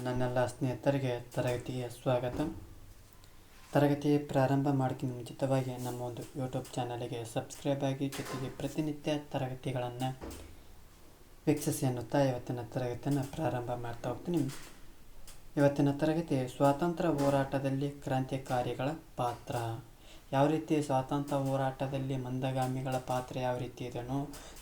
ನನ್ನೆಲ್ಲ ಸ್ನೇಹಿತರಿಗೆ ತರಗತಿಗೆ ಸ್ವಾಗತ. ತರಗತಿ ಪ್ರಾರಂಭ ಮಾಡೋಕ್ಕಿಂತ ಮುಂಚಿತವಾಗಿ ನಮ್ಮ ಒಂದು ಯೂಟ್ಯೂಬ್ ಚಾನಲಿಗೆ ಸಬ್ಸ್ಕ್ರೈಬ್ ಆಗಿ, ಜೊತೆಗೆ ಪ್ರತಿನಿತ್ಯ ತರಗತಿಗಳನ್ನು ವೀಕ್ಷಿಸಿ ಅನ್ನುತ್ತಾ ಇವತ್ತಿನ ತರಗತಿಯನ್ನು ಪ್ರಾರಂಭ ಮಾಡ್ತಾ ಹೋಗ್ತೀನಿ. ಇವತ್ತಿನ ತರಗತಿ ಸ್ವಾತಂತ್ರ್ಯ ಹೋರಾಟದಲ್ಲಿ ಕ್ರಾಂತಿಕಾರಿಗಳ ಪಾತ್ರ. ಯಾವ ರೀತಿ ಸ್ವಾತಂತ್ರ್ಯ ಹೋರಾಟದಲ್ಲಿ ಮಂದಗಾಮಿಗಳ ಪಾತ್ರ ಯಾವ ರೀತಿ ಇದೆನೋ,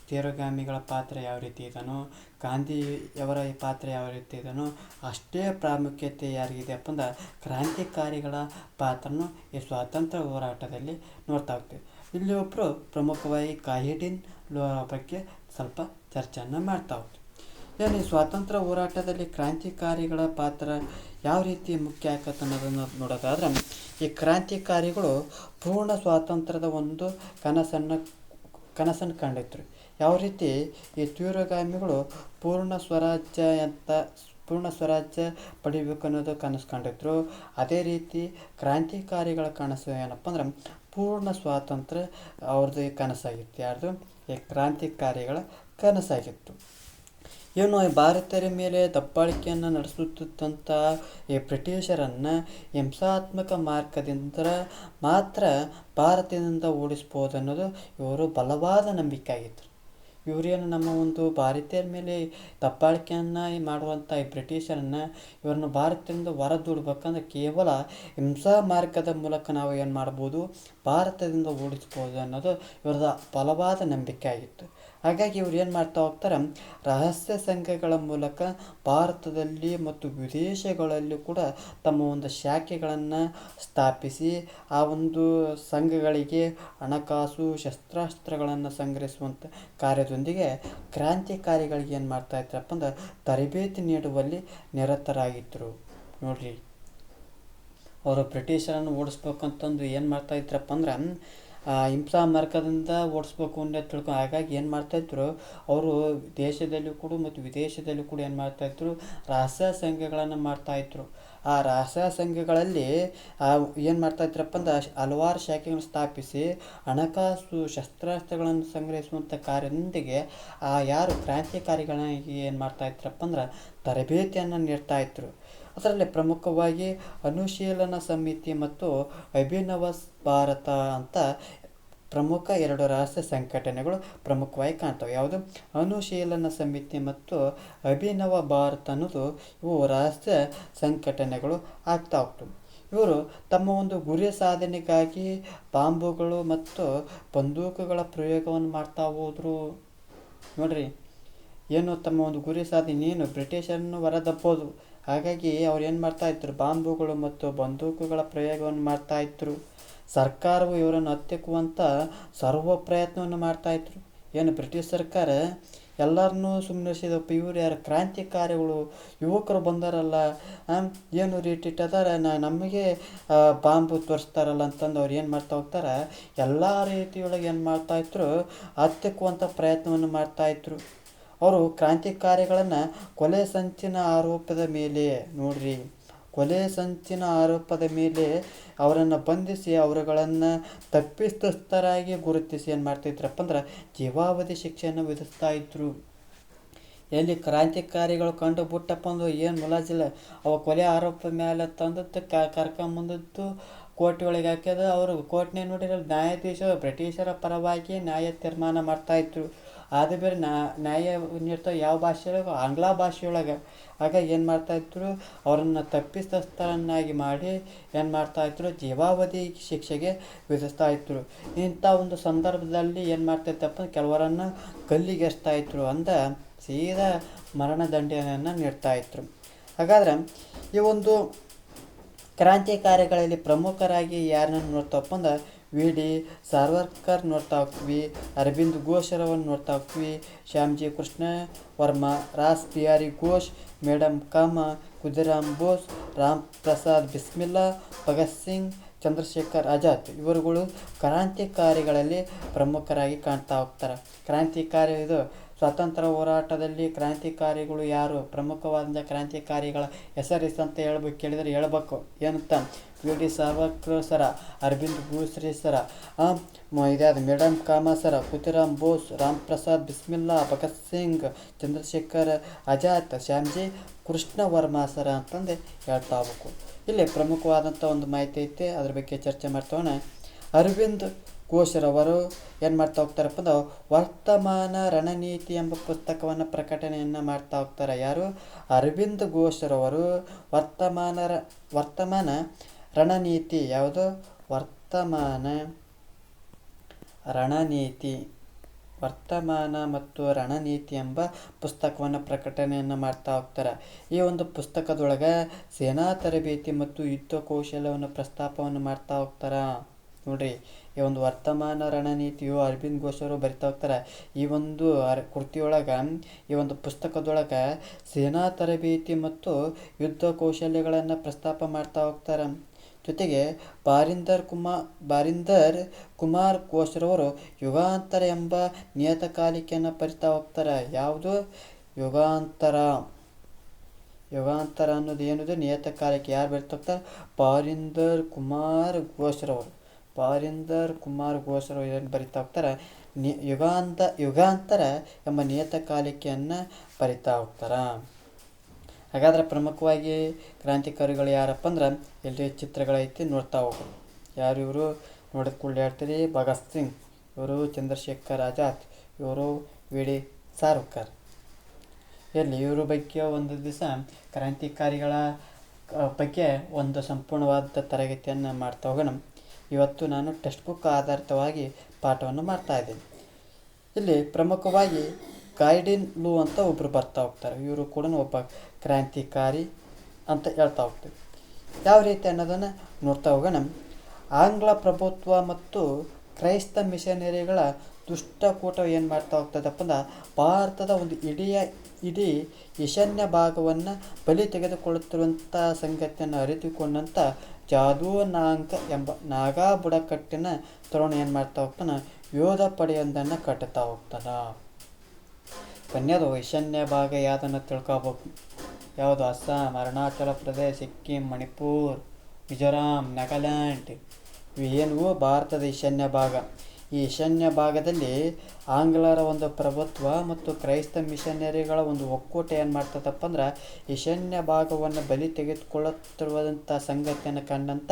ತೀವ್ರಗಾಮಿಗಳ ಪಾತ್ರ ಯಾವ ರೀತಿ ಇದೆನೋ, ಗಾಂಧಿಯವರ ಪಾತ್ರ ಯಾವ ರೀತಿ ಇದೆನೋ ಅಷ್ಟೇ ಪ್ರಾಮುಖ್ಯತೆ ಯಾರಿಗಿದೆಯಪ್ಪ ಅಂದ್ರೆ ಕ್ರಾಂತಿಕಾರಿಗಳ ಪಾತ್ರನೂ ಈ ಸ್ವಾತಂತ್ರ್ಯ ಹೋರಾಟದಲ್ಲಿ ನೋಡ್ತಾ ಹೋಗ್ತೀವಿ. ಇಲ್ಲಿ ಒಬ್ಬರು ಪ್ರಮುಖವಾಗಿ ಕಾಹಿಡಿನ್ ಬಗ್ಗೆ ಸ್ವಲ್ಪ ಚರ್ಚೆಯನ್ನು ಮಾಡ್ತಾ ಹೋಗ್ತೀವಿ. ಏನು ಈ ಸ್ವಾತಂತ್ರ್ಯ ಹೋರಾಟದಲ್ಲಿ ಕ್ರಾಂತಿಕಾರಿಗಳ ಪಾತ್ರ ಯಾವ ರೀತಿ ಮುಖ್ಯ ಆಕತ್ತೆ ಅನ್ನೋದನ್ನು ನೋಡೋದಾದ್ರೆ, ಈ ಕ್ರಾಂತಿಕಾರಿಗಳು ಪೂರ್ಣ ಸ್ವಾತಂತ್ರ್ಯದ ಒಂದು ಕನಸನ್ನು ಕಂಡಿದ್ರು. ಯಾವ ರೀತಿ ಈ ತೀವ್ರಗಾಮಿಗಳು ಪೂರ್ಣ ಸ್ವರಾಜ್ಯ ಪಡಿಬೇಕು ಅನ್ನೋದು ಕನಸು ಕಂಡಿದ್ರು, ಅದೇ ರೀತಿ ಕ್ರಾಂತಿಕಾರಿಗಳ ಕನಸು ಏನಪ್ಪ ಅಂದ್ರೆ ಪೂರ್ಣ ಸ್ವಾತಂತ್ರ್ಯ ಅವ್ರದ್ದು ಕನಸಾಗಿತ್ತು. ಯಾರ್ದು? ಈ ಕ್ರಾಂತಿಕಾರಿಗಳ ಕನಸಾಗಿತ್ತು. ಏನು ಭಾರತೀಯರ ಮೇಲೆ ದಬ್ಬಾಳಿಕೆಯನ್ನು ನಡೆಸುತ್ತಿದ್ದಂಥ ಈ ಬ್ರಿಟಿಷರನ್ನು ಹಿಂಸಾತ್ಮಕ ಮಾರ್ಗದಿಂದ ಮಾತ್ರ ಭಾರತದಿಂದ ಓಡಿಸ್ಬೋದು ಅನ್ನೋದು ಇವರು ಬಲವಾದ ನಂಬಿಕೆ ಆಗಿತ್ತು. ಇವರೇನು ನಮ್ಮ ಒಂದು ಭಾರತೀಯರ ಮೇಲೆ ದಬ್ಬಾಳಿಕೆಯನ್ನು ಮಾಡುವಂಥ ಈ ಬ್ರಿಟಿಷರನ್ನು ಇವ್ರನ್ನ ಭಾರತದಿಂದ ಹೊರದೂಡ್ಬೇಕಂದ್ರೆ ಕೇವಲ ಹಿಂಸಾ ಮಾರ್ಗದ ಮೂಲಕ ನಾವು ಏನು ಮಾಡ್ಬೋದು, ಭಾರತದಿಂದ ಓಡಿಸ್ಬೋದು ಅನ್ನೋದು ಇವ್ರದ್ದು ಬಲವಾದ ನಂಬಿಕೆ ಆಗಿತ್ತು. ಹಾಗಾಗಿ ಇವ್ರು ಏನು ಮಾಡ್ತಾ ಹೋಗ್ತಾರೆ, ರಹಸ್ಯ ಸಂಘಗಳ ಮೂಲಕ ಭಾರತದಲ್ಲಿ ಮತ್ತು ವಿದೇಶಗಳಲ್ಲಿ ಕೂಡ ತಮ್ಮ ಒಂದು ಶಾಖೆಗಳನ್ನು ಸ್ಥಾಪಿಸಿ ಆ ಒಂದು ಸಂಘಗಳಿಗೆ ಹಣಕಾಸು ಶಸ್ತ್ರಾಸ್ತ್ರಗಳನ್ನು ಸಂಗ್ರಹಿಸುವಂಥ ಕಾರ್ಯದೊಂದಿಗೆ ಕ್ರಾಂತಿಕಾರಿಗಳಿಗೆ ಏನು ಮಾಡ್ತಾ ಇದ್ರಪ್ಪ ಅಂದ್ರೆ ತರಬೇತಿ ನೀಡುವಲ್ಲಿ ನಿರತರಾಗಿದ್ದರು. ನೋಡ್ರಿ, ಅವರು ಬ್ರಿಟಿಷರನ್ನು ಓಡಿಸ್ಬೇಕಂತಂದು ಏನು ಮಾಡ್ತಾ ಇದ್ರಪ್ಪ ಅಂದ್ರೆ ಹಿಂಸಾ ಮಾರ್ಗದಿಂದ ಓಡಿಸ್ಬೇಕು ಅಂತ ತಿಳ್ಕೊ. ಹಾಗಾಗಿ ಏನು ಮಾಡ್ತಾಯಿದ್ರು, ಅವರು ದೇಶದಲ್ಲೂ ಕೂಡ ಮತ್ತು ವಿದೇಶದಲ್ಲೂ ಕೂಡ ಏನು ಮಾಡ್ತಾಯಿದ್ರು, ರಹಸ್ಯ ಸಂಘಗಳನ್ನು ಮಾಡ್ತಾಯಿದ್ರು. ಆ ರಹಸ್ಯ ಸಂಘಗಳಲ್ಲಿ ಏನು ಮಾಡ್ತಾಯಿದ್ರಪ್ಪ ಅಂದ್ರೆ ಹಲವಾರು ಶಾಖೆಗಳನ್ನು ಸ್ಥಾಪಿಸಿ ಹಣಕಾಸು ಶಸ್ತ್ರಾಸ್ತ್ರಗಳನ್ನು ಸಂಗ್ರಹಿಸುವಂಥ ಕಾರ್ಯದೊಂದಿಗೆ ಯಾರು ಕ್ರಾಂತಿಕಾರಿಗಳಿಗೆ ಏನು ಮಾಡ್ತಾಯಿದ್ರಪ್ಪ ಅಂದ್ರೆ ತರಬೇತಿಯನ್ನು ನೀಡ್ತಾಯಿದ್ರು. ಅದರಲ್ಲಿ ಪ್ರಮುಖವಾಗಿ ಅನುಶೀಲನ ಸಮಿತಿ ಮತ್ತು ಅಭಿನವ ಭಾರತ ಅಂತ ಪ್ರಮುಖ ಎರಡು ರಹಸ್ಯ ಸಂಘಟನೆಗಳು ಪ್ರಮುಖವಾಗಿ ಕಾಣ್ತವೆ. ಯಾವುದು? ಅನುಶೀಲನ ಸಮಿತಿ ಮತ್ತು ಅಭಿನವ ಭಾರತ ಅನ್ನೋದು ಇವು ರಹಸ್ಯ ಸಂಘಟನೆಗಳು ಆಗ್ತಾ ಹೋಗ್ತವೆ. ಇವರು ತಮ್ಮ ಒಂದು ಗುರಿ ಸಾಧನೆಗಾಗಿ ಬಾಂಬುಗಳು ಮತ್ತು ಬಂದೂಕುಗಳ ಪ್ರಯೋಗವನ್ನು ಮಾಡ್ತಾ ಹೋದ್ರು. ನೋಡ್ರಿ, ಏನು ತಮ್ಮ ಒಂದು ಗುರಿ ಸಾಧನೆ ಬ್ರಿಟಿಷರನ್ನು ಹೊರದಬ್ಬೋದು. ಹಾಗಾಗಿ ಅವ್ರು ಏನು ಮಾಡ್ತಾಯಿದ್ರು, ಬಾಂಬುಗಳು ಮತ್ತು ಬಂದೂಕುಗಳ ಪ್ರಯೋಗವನ್ನು ಮಾಡ್ತಾಯಿದ್ರು. ಸರ್ಕಾರವು ಇವರನ್ನು ಹತ್ತಿಕ್ಕುವಂಥ ಸರ್ವ ಪ್ರಯತ್ನವನ್ನು ಮಾಡ್ತಾಯಿದ್ರು. ಏನು ಬ್ರಿಟಿಷ್ ಸರ್ಕಾರ ಎಲ್ಲರನ್ನೂ ಸುಮ್ಮನಿಸಿದಪ್ಪ, ಇವ್ರು ಯಾರು ಕ್ರಾಂತಿಕಾರಿಗಳು, ಯುವಕರು ಬಂದಾರಲ್ಲ, ಏನು ರೇಟ್ ಅದಾರ, ನಮಗೆ ಬಾಂಬು ತೋರಿಸ್ತಾರಲ್ಲ ಅಂತಂದು ಅವ್ರು ಏನು ಮಾಡ್ತಾ ಹೋಗ್ತಾರೆ, ಎಲ್ಲ ರೀತಿಯೊಳಗೆ ಏನು ಮಾಡ್ತಾಯಿದ್ರು, ಹತ್ತಿಕ್ಕುವಂಥ ಪ್ರಯತ್ನವನ್ನು ಮಾಡ್ತಾಯಿದ್ರು. ಅವರು ಕ್ರಾಂತಿಕಾರಿಗಳನ್ನು ಕೊಲೆ ಸಂಚಿನ ಆರೋಪದ ಮೇಲೆ ಅವರನ್ನು ಬಂಧಿಸಿ ಅವರುಗಳನ್ನು ತಪ್ಪಿತಸ್ಥರಾಗಿ ಗುರುತಿಸಿ ಏನು ಮಾಡ್ತಿದ್ರಪ್ಪ ಅಂದ್ರೆ ಜೀವಾವಧಿ ಶಿಕ್ಷೆಯನ್ನು ವಿಧಿಸ್ತಾ ಇದ್ರು. ಎಲ್ಲಿ ಕ್ರಾಂತಿಕಾರಿಗಳು ಕಂಡು ಬಿಟ್ಟಪ್ಪ ಅಂದ್ರೆ ಏನು ಮುಲಾಜಿಲ್ಲ, ಅವ ಕೊಲೆ ಆರೋಪದ ಮೇಲೆ ತಂದದ್ದು ಕರ್ಕೊಂಬಂದದ್ದು ಕೋರ್ಟ್ ಒಳಗೆ ಹಾಕ್ಯದ. ಅವರು ಕೋರ್ಟ್ನೇ ನೋಡಿರಲ್ಲ, ನ್ಯಾಯಾಧೀಶರು ಬ್ರಿಟಿಷರ ಪರವಾಗಿ ನ್ಯಾಯ ತೀರ್ಮಾನ ಮಾಡ್ತಾಯಿದ್ರು. ಅದು ಬೇರೆ ನ್ಯಾಯ ನೀಡ್ತಾ ಯಾವ ಭಾಷೆಯೊಳಗೆ? ಆಂಗ್ಲ ಭಾಷೆಯೊಳಗೆ. ಹಾಗಾಗಿ ಏನು ಮಾಡ್ತಾಯಿದ್ರು, ಅವರನ್ನು ತಪ್ಪಿತಸ್ಥರನ್ನಾಗಿ ಮಾಡಿ ಏನು ಮಾಡ್ತಾಯಿದ್ರು, ಜೀವಾವಧಿ ಶಿಕ್ಷೆಗೆ ವಿಧಿಸ್ತಾಯಿದ್ರು. ಇಂಥ ಒಂದು ಸಂದರ್ಭದಲ್ಲಿ ಏನು ಮಾಡ್ತಾಯಿದ್ದಪ್ಪ, ಕೆಲವರನ್ನು ಗಲ್ಲಿಗೆ ಎಸ್ತಾಯಿದ್ರು, ಅಂದ ಸೀದಾ ಮರಣದಂಡನೆಯನ್ನು ನೀಡ್ತಾಯಿದ್ರು. ಹಾಗಾದ್ರೆ ಈ ಒಂದು ಕ್ರಾಂತಿಕಾರಿಗಳಲ್ಲಿ ಪ್ರಮುಖರಾಗಿ ಯಾರನ್ನು ನೋಡ್ತಪ್ಪ ಅಂದ್ರೆ ವಿ.ಡಿ. ಸಾವರ್ಕರ್ ನೋಡ್ತಾ ಹೋಗ್ತೀವಿ, ಅರವಿಂದ್ ಘೋಷರವನ್ನು ನೋಡ್ತಾ ಹೋಗ್ತೀವಿ, ಶ್ಯಾಮ್ಜಿ ಕೃಷ್ಣ ವರ್ಮಾ, ರಾಸ್ ಬಿಹಾರಿ ಘೋಷ್, ಮೇಡಮ್ ಕಾಮಾ, ಖುದಿರಾಮ್ ಬೋಸ್, ರಾಮ್ ಪ್ರಸಾದ್ ಬಿಸ್ಮಿಲ್ಲಾ, ಭಗತ್ ಸಿಂಗ್, ಚಂದ್ರಶೇಖರ್ ಆಜಾದ್ ಇವರುಗಳು ಕ್ರಾಂತಿಕಾರಿಗಳಲ್ಲಿ ಪ್ರಮುಖರಾಗಿ ಕಾಣ್ತಾ ಹೋಗ್ತಾರೆ. ಕ್ರಾಂತಿಕಾರಿ ಇದು ಸ್ವಾತಂತ್ರ್ಯ ಹೋರಾಟದಲ್ಲಿ ಕ್ರಾಂತಿಕಾರಿಗಳು ಯಾರು, ಪ್ರಮುಖವಾದ ಕ್ರಾಂತಿಕಾರಿಗಳ ಹೆಸರಿಸ್ ಅಂತ ಕೇಳಿದರೆ ಹೇಳ್ಬೇಕು ಏನಂತ. ವಿ ಡಿ ಸಾವರ್ಕರ್ ಸರ, ಅರವಿಂದ್ ಘೋಷ್ ಸರ, ಇದಾದ ಮೇಡಮ್ ಕಾಮಾ ಸರ, ಖುದಿರಾಮ್ ಬೋಸ್, ರಾಮ್ ಪ್ರಸಾದ್ ಬಿಸ್ಮಿಲ್ಲಾ, ಭಗತ್ ಸಿಂಗ್, ಚಂದ್ರಶೇಖರ್ ಆಜಾದ್, ಶ್ಯಾಮ್ಜಿ ಕೃಷ್ಣ ವರ್ಮಾ ಸರ ಅಂತಂದು ಹೇಳ್ತಾ ಹೋಗ್ಬೇಕು. ಇಲ್ಲಿ ಪ್ರಮುಖವಾದಂಥ ಒಂದು ಮಾಹಿತಿ ಐತೆ, ಅದ್ರ ಬಗ್ಗೆ ಚರ್ಚೆ ಮಾಡ್ತಾವಣ. ಅರವಿಂದ್ ಘೋಷ್ರವರು ಏನು ಮಾಡ್ತಾ ಹೋಗ್ತಾರಪ್ಪ ಅಂದ್ರೆ ವರ್ತಮಾನ ರಣನೀತಿ ಎಂಬ ಪುಸ್ತಕವನ್ನು ಪ್ರಕಟಣೆಯನ್ನು ಮಾಡ್ತಾ ಹೋಗ್ತಾರೆ. ಯಾರು? ಅರವಿಂದ್ ಘೋಷ್ರವರು ವರ್ತಮಾನ ರಣನೀತಿ, ಯಾವುದು? ವರ್ತಮಾನ ಮತ್ತು ರಣನೀತಿ ಎಂಬ ಪುಸ್ತಕವನ್ನು ಪ್ರಕಟಣೆಯನ್ನು ಮಾಡ್ತಾ ಹೋಗ್ತಾರೆ. ಈ ಒಂದು ಪುಸ್ತಕದೊಳಗೆ ಸೇನಾ ತರಬೇತಿ ಮತ್ತು ಯುದ್ಧ ಕೌಶಲ್ಯವನ್ನು ಪ್ರಸ್ತಾಪವನ್ನು ಮಾಡ್ತಾ ಹೋಗ್ತಾರೆ. ನೋಡ್ರಿ, ಈ ಒಂದು ವರ್ತಮಾನ ರಣನೀತಿಯು ಅರವಿಂದ್ ಘೋಷ್ ಅವರು ಬರಿತಾ ಹೋಗ್ತಾರೆ. ಈ ಒಂದು ಕೃತಿಯೊಳಗೆ, ಈ ಒಂದು ಪುಸ್ತಕದೊಳಗೆ ಸೇನಾ ತರಬೇತಿ ಮತ್ತು ಯುದ್ಧ ಕೌಶಲ್ಯಗಳನ್ನು ಪ್ರಸ್ತಾಪ ಮಾಡ್ತಾ ಹೋಗ್ತಾರೆ. ಜೊತೆಗೆ ಬಾರಿಂದರ್ ಕುಮಾರ್ ಘೋಷ್ರವರು ಯುಗಾಂತರ ಎಂಬ ನಿಯತಕಾಲಿಕೆಯನ್ನು ಬರಿತಾ ಹೋಗ್ತಾರೆ. ಯಾವುದು? ಯುಗಾಂತರ ಅನ್ನೋದು ಏನಿದೆ ನಿಯತಕಾಲಿಕೆ. ಯಾರು ಬರಿತಾ ಹೋಗ್ತಾರೆ? ಬಾರಿಂದರ್ ಕುಮಾರ್ ಘೋಷ್ರವರು ಏನು ಬರಿತಾ ಹೋಗ್ತಾರೆ? ಯುಗಾಂತರ ಎಂಬ ನಿಯತಕಾಲಿಕೆಯನ್ನು ಬರಿತಾ ಹೋಗ್ತಾರೆ. ಹಾಗಾದ್ರೆ ಪ್ರಮುಖವಾಗಿ ಕ್ರಾಂತಿಕಾರಿಗಳು ಯಾರಪ್ಪ ಅಂದ್ರೆ ಇಲ್ಲಿ ಚಿತ್ರಗಳೈತಿ, ನೋಡ್ತಾ ಹೋಗೋದು. ಯಾರು ಇವರು ನೋಡಿದ ಕೂಡಲೇ ಹೇಳ್ತೀರಿ, ಭಗತ್ ಸಿಂಗ್, ಇವರು ಚಂದ್ರಶೇಖರ್ ಆಜಾದ್, ಇವರು ವಿ ಡಿ ಸಾವರ್ಕರ್. ಇರಲಿ, ಇವ್ರ ಬಗ್ಗೆ ಒಂದು ದಿವಸ ಕ್ರಾಂತಿಕಾರಿಗಳ ಬಗ್ಗೆ ಒಂದು ಸಂಪೂರ್ಣವಾದ ತರಗತಿಯನ್ನು ಮಾಡ್ತಾ ಹೋಗೋಣ. ಇವತ್ತು ನಾನು ಟೆಕ್ಸ್ಟ್ ಬುಕ್ ಆಧಾರಿತವಾಗಿ ಪಾಠವನ್ನು ಮಾಡ್ತಾ ಇದ್ದೀನಿ. ಇಲ್ಲಿ ಪ್ರಮುಖವಾಗಿ ಗೈಡಿನ್ ಲೂ ಅಂತ ಒಬ್ಬರು ಬರ್ತಾ ಹೋಗ್ತಾರೆ. ಇವರು ಕೂಡ ಒಬ್ಬ ಕ್ರಾಂತಿಕಾರಿ ಅಂತ ಹೇಳ್ತಾ ಹೋಗ್ತೀವಿ. ಯಾವ ರೀತಿ ಅನ್ನೋದನ್ನು ನೋಡ್ತಾ ಹೋಗೋಣ. ಆಂಗ್ಲ ಪ್ರಭುತ್ವ ಮತ್ತು ಕ್ರೈಸ್ತ ಮಿಷನರಿಗಳ ದುಷ್ಟಕೂಟ ಏನು ಮಾಡ್ತಾ ಹೋಗ್ತದಪ್ಪ ಅಂದ್ರೆ ಭಾರತದ ಒಂದು ಇಡೀ ಈಶಾನ್ಯ ಭಾಗವನ್ನು ಬಲಿ ತೆಗೆದುಕೊಳ್ಳುತ್ತಿರುವಂಥ ಸಂಗತಿಯನ್ನು ಅರಿತುಕೊಂಡಂಥ ಜಾದೂನಾಂಗ್ ಎಂಬ ನಾಗಾ ಬುಡಕಟ್ಟಿನ ತರುಣ ಏನು ಮಾಡ್ತಾ ಹೋಗ್ತಾನೆ, ಯೋಧ ಪಡೆಯೊಂದನ್ನು ಕಟ್ಟುತ್ತಾ ಹೋಗ್ತಾನೆ. ಕನ್ಯಾದು ಈಶಾನ್ಯ ಭಾಗ ಯಾವುದನ್ನು ತಿಳ್ಕೊಬೇಕು. ಯಾವುದು? ಅಸ್ಸಾಂ, ಅರುಣಾಚಲ ಪ್ರದೇಶ, ಸಿಕ್ಕಿಂ, ಮಣಿಪುರ್, ಮಿಜೋರಾಂ, ನಾಗಾಲ್ಯಾಂಡ್ ಇವೇನು ಭಾರತದ ಈಶಾನ್ಯ ಭಾಗ. ಈ ಈಶಾನ್ಯ ಭಾಗದಲ್ಲಿ ಆಂಗ್ಲರ ಒಂದು ಪ್ರಭುತ್ವ ಮತ್ತು ಕ್ರೈಸ್ತ ಮಿಷನರಿಗಳ ಒಂದು ಒಕ್ಕೂಟ ಏನು ಮಾಡ್ತದಪ್ಪ ಅಂದ್ರೆ ಈಶಾನ್ಯ ಭಾಗವನ್ನು ಬಲಿ ತೆಗೆದುಕೊಳ್ಳುತ್ತಿರುವಂಥ ಸಂಗತಿಯನ್ನು ಕಂಡಂಥ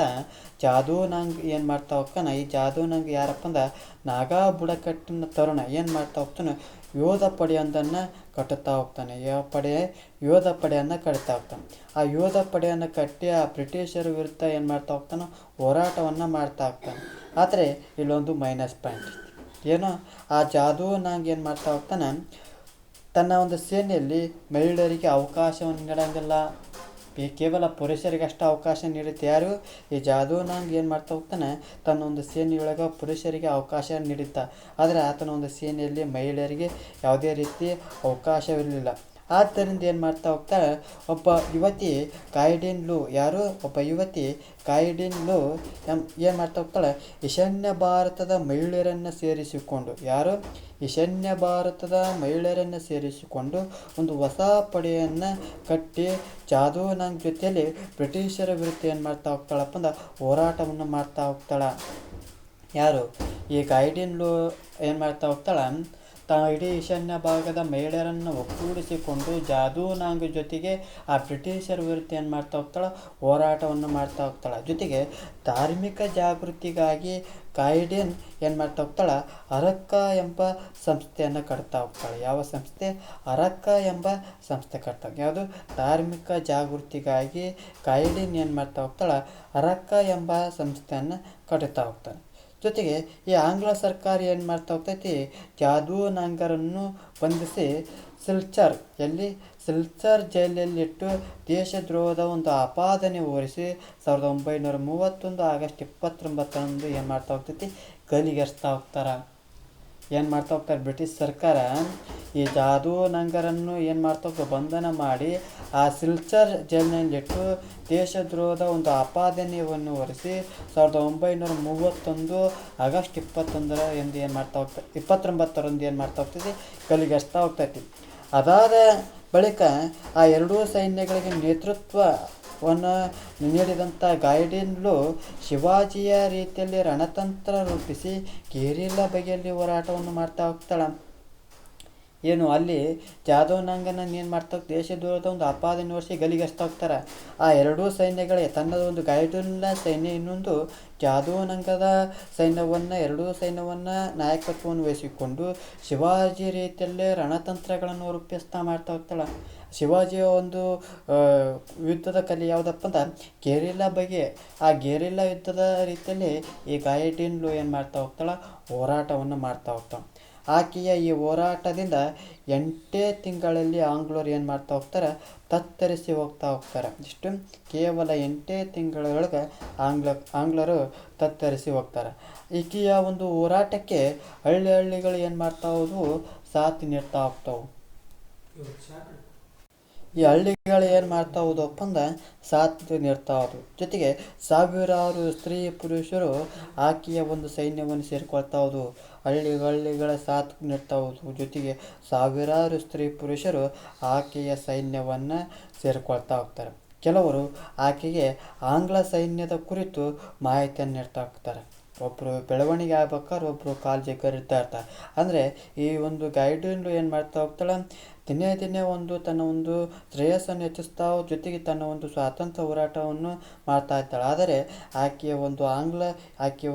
ಜಾದೂನಾಂಗ್ ಏನು ಮಾಡ್ತಾ ಹೋಗ್ತಾನೆ. ಈ ಜಾದೂನಾಂಗ್ ಯಾರಪ್ಪ ಅಂದ್ರೆ ನಾಗಾ ಬುಡಕಟ್ಟಿನ ತರುಣ ಏನು ಮಾಡ್ತಾ ಹೋಗ್ತಾನೆ, ಯೋಧ ಪಡೆಯೊಂದನ್ನು ಕಟ್ಟುತ್ತಾ ಹೋಗ್ತಾನೆ. ಯೋಧ ಪಡೆಯನ್ನು ಕಟ್ತಾ ಹೋಗ್ತಾನೆ. ಆ ಯೋಧ ಪಡೆಯನ್ನು ಕಟ್ಟಿ ಆ ಬ್ರಿಟಿಷರ ವಿರುದ್ಧ ಏನು ಮಾಡ್ತಾ ಹೋಗ್ತಾನೆ, ಹೋರಾಟವನ್ನು ಮಾಡ್ತಾ ಹೋಗ್ತಾನೆ. ಆದರೆ ಇಲ್ಲೊಂದು ಮೈನಸ್ ಪಾಯಿಂಟ್ ಏನು, ಆ ಜಾದೂನಾಂಗ್ ಏನು ಮಾಡ್ತಾ ಹೋಗ್ತಾನೆ, ತನ್ನ ಒಂದು ಸೇನೆಯಲ್ಲಿ ಮಹಿಳೆಯರಿಗೆ ಅವಕಾಶವನ್ನು ನೀಡಂಗಿಲ್ಲ. ಕೇವಲ ಪುರುಷರಿಗಷ್ಟು ಅವಕಾಶ ನೀಡುತ್ತೆ. ಯಾರು? ಈ ಜಾದೂನಾಂಗ್ ಏನು ಮಾಡ್ತಾ ಹೋಗ್ತಾನೆ, ತನ್ನ ಒಂದು ಸೇನೆಯೊಳಗೆ ಪುರುಷರಿಗೆ ಅವಕಾಶ ನೀಡುತ್ತಾ, ಆದರೆ ಆತನ ಒಂದು ಸೇನೆಯಲ್ಲಿ ಮಹಿಳೆಯರಿಗೆ ಯಾವುದೇ ರೀತಿ ಅವಕಾಶವಿರಲಿಲ್ಲ. ಆದ್ದರಿಂದ ಏನು ಮಾಡ್ತಾ ಹೋಗ್ತಾಳೆ, ಒಬ್ಬ ಯುವತಿ ಗೈಡಿನ್ ಲೂ, ಯಾರು? ಒಬ್ಬ ಯುವತಿ ಗೈಡಿನ್ ಲೂ ಏನು ಮಾಡ್ತಾ ಹೋಗ್ತಾಳೆ, ಈಶಾನ್ಯ ಭಾರತದ ಮಹಿಳೆಯರನ್ನು ಸೇರಿಸಿಕೊಂಡು, ಯಾರು? ಈಶಾನ್ಯ ಭಾರತದ ಮಹಿಳೆಯರನ್ನು ಸೇರಿಸಿಕೊಂಡು ಒಂದು ಹೊಸ ಪಡೆಯನ್ನು ಕಟ್ಟಿ ಜಾದೂನಾಂಗ್ ಜೊತೆಯಲ್ಲಿ ಬ್ರಿಟಿಷರ ವಿರುದ್ಧ ಏನು ಮಾಡ್ತಾ ಹೋಗ್ತಾಳಪ್ಪ ಅಂದ್ರೆ ಹೋರಾಟವನ್ನು ಮಾಡ್ತಾ ಹೋಗ್ತಾಳೆ. ಯಾರು? ಈ ಗೈಡಿನ್ ಲೂ ಏನು ಮಾಡ್ತಾ ಹೋಗ್ತಾಳೆ, ಇಡೀ ಈಶಾನ್ಯ ಭಾಗದ ಮಹಿಳೆಯರನ್ನು ಒಗ್ಗೂಡಿಸಿಕೊಂಡು ಜಾದೂನಾಂಗ್ ಜೊತೆಗೆ ಆ ಬ್ರಿಟಿಷರ ವಿರುದ್ಧ ಏನು ಮಾಡ್ತಾ ಹೋಗ್ತಾಳೆ, ಹೋರಾಟವನ್ನು ಮಾಡ್ತಾ ಹೋಗ್ತಾಳೆ. ಜೊತೆಗೆ ಧಾರ್ಮಿಕ ಜಾಗೃತಿಗಾಗಿ ಗೈಡಿನ್ ಏನು ಮಾಡ್ತಾ ಹೋಗ್ತಾಳೆ, ಅರಕ್ಕ ಎಂಬ ಸಂಸ್ಥೆಯನ್ನು ಕಟ್ತಾ ಹೋಗ್ತಾಳೆ. ಯಾವ ಸಂಸ್ಥೆ? ಅರಕ್ಕ ಎಂಬ ಸಂಸ್ಥೆ ಕಟ್ತಾ. ಯಾವುದು? ಧಾರ್ಮಿಕ ಜಾಗೃತಿಗಾಗಿ ಗೈಡಿನ್ ಏನು ಮಾಡ್ತಾ ಹೋಗ್ತಾಳೆ, ಅರಕ್ಕ ಎಂಬ ಸಂಸ್ಥೆಯನ್ನು ಕಟ್ತಾ ಹೋಗ್ತಾಳೆ. ಜೊತೆಗೆ ಈ ಆಂಗ್ಲ ಸರ್ಕಾರ ಏನು ಮಾಡ್ತಾ ಹೋಗ್ತೈತಿ, ಜಾದೂನಾಂಗರನ್ನು ಬಂಧಿಸಿ ಸಿಲ್ಚರ್ ಜೈಲಲ್ಲಿಟ್ಟು ದೇಶದ್ರೋಹದ ಒಂದು ಆಪಾದನೆ ಹೊರಿಸಿ 1931 ಆಗಸ್ಟ್ 29 ಏನು ಮಾಡ್ತಾ ಹೋಗ್ತೈತಿ, ಗಲ್ಲಿಗೇರಿಸ್ತಾ ಹೋಗ್ತಾರೆ. ಏನು ಮಾಡ್ತಾ ಹೋಗ್ತಾರೆ, ಬ್ರಿಟಿಷ್ ಸರ್ಕಾರ ಈ ಜಾದೂ ನಂಗರನ್ನು ಏನು ಮಾಡ್ತಾ ಹೋಗ್ತಾರೆ, ಬಂಧನ ಮಾಡಿ ಆ ಸಿಲ್ಚರ್ ಜೈಲಿನಲ್ಲಿಟ್ಟು ದೇಶದ್ರೋಹದ ಒಂದು ಆಪಾದನೆಯನ್ನು ಹೊರಿಸಿ 1931 ಆಗಸ್ಟ್ 21 ಎಂದು ಏನು ಮಾಡ್ತಾ ಹೋಗ್ತಾರೆ, 29ರಂದು ಏನು ಮಾಡ್ತಾ ಹೋಗ್ತದೆ, ಗಲ್ಲಿಗೇರಿಸ್ತಾ ಹೋಗ್ತೈತಿ. ಅದಾದ ಬಳಿಕ ಆ ಎರಡೂ ಸೈನ್ಯಗಳಿಗೆ ನೇತೃತ್ವವನ್ನು ನೀಡಿದಂಥ ಗೈಡಿನ್ಲು ಶಿವಾಜಿಯ ರೀತಿಯಲ್ಲಿ ರಣತಂತ್ರ ರೂಪಿಸಿ ಗೆರಿಲ್ಲಾ ಬಗೆಯಲ್ಲಿ ಹೋರಾಟವನ್ನು ಮಾಡ್ತಾ ಹೋಗ್ತಾಳೆ. ಏನು ಅಲ್ಲಿ ಜಾದವ್ ಏನು ಮಾಡ್ತಾ ದೇಶದೂರದ ಒಂದು ಆಪಾದನೆ ವರ್ಷಿ ಗಲಿಗೇರಿಸ್ತಾ ಹೋಗ್ತಾರೆ. ಆ ಎರಡೂ ಸೈನ್ಯಗಳೇ ತನ್ನದ ಒಂದು ಗೈಡುಲ್ಲ ಸೈನ್ಯ, ಇನ್ನೊಂದು ಜಾದವ್ ಸೈನ್ಯವನ್ನು, ಎರಡೂ ಸೈನ್ಯವನ್ನು ನಾಯಕತ್ವವನ್ನು ವಹಿಸಿಕೊಂಡು ಶಿವಾಜಿ ರೀತಿಯಲ್ಲೇ ರಣತಂತ್ರಗಳನ್ನು ರೂಪಿಸ್ತಾ ಮಾಡ್ತಾ ಹೋಗ್ತಾಳೆ. ಶಿವಾಜಿಯ ಒಂದು ಯುದ್ಧದ ಕಲೆ ಯಾವುದಪ್ಪ ಅಂತ ಗೆರಿಲ್ಲಾ ಬಗೆ. ಆ ಗೆರಿಲ್ಲಾ ಯುದ್ಧದ ರೀತಿಯಲ್ಲಿ ಈ ಗೈಡಿನ್ಲು ಏನು ಮಾಡ್ತಾ ಹೋಗ್ತಾಳೆ, ಹೋರಾಟವನ್ನು ಮಾಡ್ತಾ ಹೋಗ್ತಾಳೆ. ಆಕೆಯ ಈ ಹೋರಾಟದಿಂದ 8 ತಿಂಗಳಲ್ಲಿ ಆಂಗ್ಲರು ಏನು ಮಾಡ್ತಾ ಹೋಗ್ತಾರೆ, ತತ್ತರಿಸಿ ಹೋಗ್ತಾರೆ. ಇಷ್ಟು ಕೇವಲ 8 ತಿಂಗಳೊಳಗೆ ಆಂಗ್ಲರು ತತ್ತರಿಸಿ ಹೋಗ್ತಾರೆ. ಈಕೆಯ ಒಂದು ಹೋರಾಟಕ್ಕೆ ಹಳ್ಳಿಗಳು ಏನು ಮಾಡ್ತಾ ಹೋದವು, ಸಾಥ್ ನೀಡ್ತಾ ಹೋಗ್ತಾವೆ. ಈ ಹಳ್ಳಿಗಳು ಏನು ಮಾಡ್ತಾ ಹೋದಪ್ಪ ಅಂದ್ರೆ ಸಾಥ್ ನೀಡ್ತಾ ಹೋದವು. ಜೊತೆಗೆ ಸಾವಿರಾರು ಸ್ತ್ರೀ ಪುರುಷರು ಆಕೆಯ ಒಂದು ಸೈನ್ಯವನ್ನು ಸೇರಿಕೊಳ್ತಾ ಹೋದವು. ಹಳ್ಳಿಗಳ ಸಾಥ್ ನೀಡ್ತಾ ಹೋದವು. ಜೊತೆಗೆ ಸಾವಿರಾರು ಸ್ತ್ರೀ ಪುರುಷರು ಆಕೆಯ ಸೈನ್ಯವನ್ನು ಸೇರಿಕೊಳ್ತಾ ಹೋಗ್ತಾರೆ. ಕೆಲವರು ಆಕೆಗೆ ಆಂಗ್ಲ ಸೈನ್ಯದ ಕುರಿತು ಮಾಹಿತಿಯನ್ನು ನೀಡ್ತಾ ಹೋಗ್ತಾರೆ. ಒಬ್ಬರು ಬೆಳವಣಿಗೆ ಆಗ್ಬೇಕಾದ್ರೆ ಒಬ್ಬರು ಕಾಲು ಜಗ್ಗರಿದ್ದ ಇರ್ತಾರೆ. ಅಂದರೆ ಈ ಒಂದು ಗೈಡಿನ್ಲು ಏನು ಮಾಡ್ತಾ ಹೋಗ್ತಾಳೆ, ದಿನೇ ಒಂದು ತನ್ನ ಒಂದು ಶ್ರೇಯಸ್ಸನ್ನು ಹೆಚ್ಚಿಸ್ತಾ, ಜೊತೆಗೆ ತನ್ನ ಒಂದು ಸ್ವಾತಂತ್ರ್ಯ ಹೋರಾಟವನ್ನು ಮಾಡ್ತಾ ಇದ್ದಾಳೆ. ಆದರೆ ಆಕೆಯ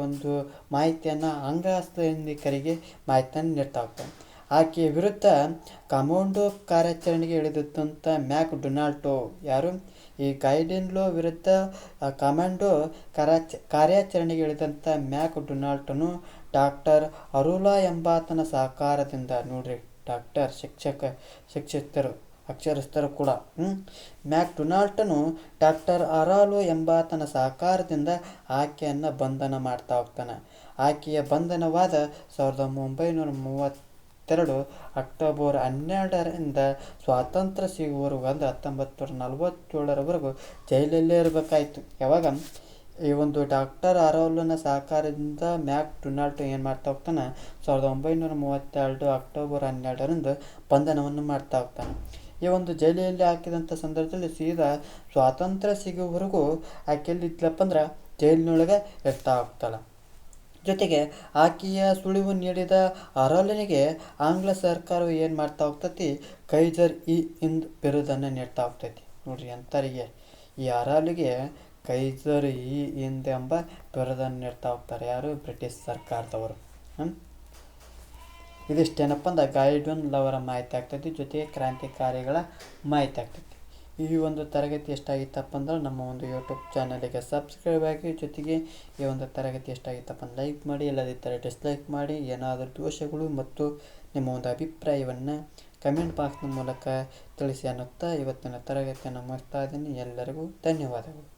ಒಂದು ಮಾಹಿತಿಯನ್ನು ಆಂಗ್ಲ ಸೈನಿಕರಿಗೆ ಮಾಹಿತಿಯನ್ನು ನೀಡ್ತಾ ಹೋಗ್ತಾಳೆ. ಆಕೆಯ ವಿರುದ್ಧ ಕಮಾಂಡೋ ಕಾರ್ಯಾಚರಣೆಗೆ ಇಳಿದಂಥ ಮ್ಯಾಕ್ ಡೊನಾಲ್ಟೋ, ಯಾರು ಈ ಗೈಡಿನ್ಲು ವಿರುದ್ಧ ಕಮಾಂಡೋ ಕಾರ್ಯಾಚರಣೆಗೆ ಇಳಿದಂಥ ಮ್ಯಾಕ್ ಡೊನಾಲ್ಟನು ಡಾಕ್ಟರ್ ಅರುಲಾ ಎಂಬಾತನ ಸಹಕಾರದಿಂದ, ನೋಡ್ರಿ ಡಾಕ್ಟರ್ ಅಕ್ಷರಸ್ಥರು ಕೂಡ ಮ್ಯಾಕ್ ಡೊನಾಲ್ಟನು ಡಾಕ್ಟರ್ ಅರಾಲೋ ಎಂಬಾತನ ಸಹಕಾರದಿಂದ ಆಕೆಯನ್ನು ಬಂಧನ ಮಾಡ್ತಾ ಹೋಗ್ತಾನೆ. ಆಕೆಯ ಬಂಧನವಾದ 1932 ಅಕ್ಟೋಬರ್ 12ರಿಂದ ಸ್ವಾತಂತ್ರ್ಯ ಸಿಗುವವರೆಗೂ, ಅಂದರೆ 1947ರವರೆಗೂ ಜೈಲಲ್ಲೇ ಇರಬೇಕಾಯಿತು. ಯಾವಾಗ ಈ ಒಂದು ಡಾಕ್ಟರ್ ಅರಾಲೋನ ಸಹಕಾರದಿಂದ ಮ್ಯಾಕ್ ಡೊನಾಲ್ಟೋ ಏನು ಮಾಡ್ತಾ ಹೋಗ್ತಾನೆ, 1932 ಅಕ್ಟೋಬರ್ 12ರಂದು ಬಂಧನವನ್ನು ಮಾಡ್ತಾ ಹೋಗ್ತಾನೆ. ಈ ಒಂದು ಜೈಲಿನಲ್ಲಿ ಹಾಕಿದಂಥ ಸಂದರ್ಭದಲ್ಲಿ ಸೀದಾ ಸ್ವಾತಂತ್ರ್ಯ ಸಿಗುವವರೆಗೂ ಆಕೆಯಲ್ಲಿ ಇದ್ಲಪ್ಪ ಅಂದ್ರೆ ಜೈಲಿನೊಳಗೆ ಇರ್ತಾ ಹೋಗ್ತಾಳೆ. ಜೊತೆಗೆ ಆಕೆಯ ಸುಳಿವು ನೀಡಿದ ಅರಾಲನಿಗೆ ಆಂಗ್ಲ ಸರ್ಕಾರವು ಏನು ಮಾಡ್ತಾ ಹೋಗ್ತೈತಿ, ಕೈಜರ್ ಇ ಹಿಂದ್ ಬಿರುದನ್ನು ನೀಡ್ತಾ ಹೋಗ್ತೈತಿ. ನೋಡ್ರಿ ಎಂಥರಿಗೆ, ಈ ಅರಾಲಿಗೆ ಕೈಜರ್ ಇ ಹಿಂದ್ ಎಂಬ ಬಿರುದನ್ನು ನೀಡ್ತಾ ಹೋಗ್ತಾರೆ. ಯಾರು, ಬ್ರಿಟಿಷ್ ಸರ್ಕಾರದವರು. ಇದಿಷ್ಟೇನಪ್ಪ ಅಂದ್ರೆ ಗೈಡಿನ್ಲು ಅವರ ಮಾಹಿತಿ ಆಗ್ತೈತಿ, ಜೊತೆಗೆ ಕ್ರಾಂತಿಕಾರಿಗಳ ಮಾಹಿತಿ ಆಗ್ತೈತಿ. ಈ ಒಂದು ತರಗತಿ ಎಷ್ಟಾಗಿತ್ತಪ್ಪ ಅಂದ್ರೆ ನಮ್ಮ ಒಂದು ಯೂಟ್ಯೂಬ್ ಚಾನಲಿಗೆ ಸಬ್ಸ್ಕ್ರೈಬ್ ಆಗಿ, ಜೊತೆಗೆ ಈ ಒಂದು ತರಗತಿ ಎಷ್ಟಾಗಿತ್ತಪ್ಪ ಅಂದ್ರೆ ಲೈಕ್ ಮಾಡಿ, ಇಲ್ಲದಿದ್ದರೆ ಡಿಸ್ಲೈಕ್ ಮಾಡಿ. ಏನಾದರೂ ದೋಷಗಳು ಮತ್ತು ನಿಮ್ಮ ಒಂದು ಅಭಿಪ್ರಾಯವನ್ನು ಕಮೆಂಟ್ ಬಾಕ್ಸ್ನ ಮೂಲಕ ತಿಳಿಸಿ ಅನ್ನುತ್ತಾ ಇವತ್ತಿನ ತರಗತಿಯನ್ನು ಮುಗಿಸ್ತಾ ಇದ್ದೀನಿ. ಎಲ್ಲರಿಗೂ ಧನ್ಯವಾದಗಳು.